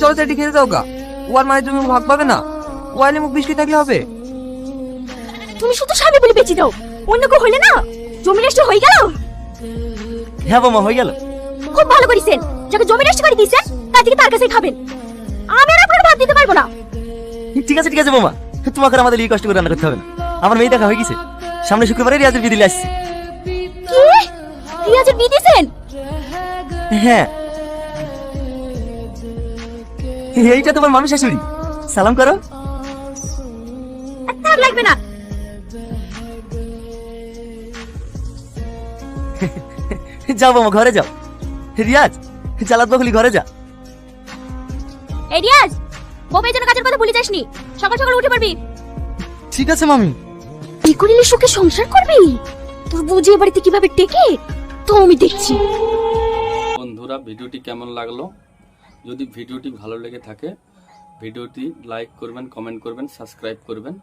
চলো চাটি খেতে দাও গা। ওর মানে তুমি ভাগ পাবে না, ওয়াইলে মুখ বিস্কুট থাকলে হবে। তুমি শুধু স্বামী বলে বেঁচে দাও, অন্য কেউ হইলে না জমি রেজিস্ট্রি হয়ে গেল। হ্যাঁ বৌমা হয়ে গেল। খুব ভালো করেছেন, যাকে জমি রেজিস্ট্রি করে দিয়েছেন তার থেকে তার কাছেই খাবেন। আমি আর আপনার ভাত দিতে পারবো না। ঠিক আছে বৌমা, তোমাকে আর আমাদের এই কষ্ট করে রান্না করতে হবে না। আমার মেয়ে দেখা হয়ে গেছে, সামনে শুক্রবারে রিয়াজের বিয়ে দিলে আসছি। কি রিয়াজের বিয়ে দিয়েছেন? হ্যাঁ, এইটা তোমার মানুষ শাশুড়ি, সালাম করো। তার লাগবে না। যাও বৌমা ঘরে যাও। রিয়াজ চালাত বকলি ঘরে যা। এই রিয়াজ, বউয়ের জন্য কাজের কথা ভুলে যাসনি, সকাল সকাল উঠে পারবি। ঠিক আছে মামি। কি করিলে সুখে সংসার করবি? তোর বুঝিয়ে বাড়িতে কিভাবে টেকে তো আমি দেখছি। বন্ধুরা, ভিডিওটি কেমন লাগলো? যদি ভিডিওটি ভালো লেগে থাকে ভিডিওটি লাইক করবেন, কমেন্ট করবেন, সাবস্ক্রাইব করবেন।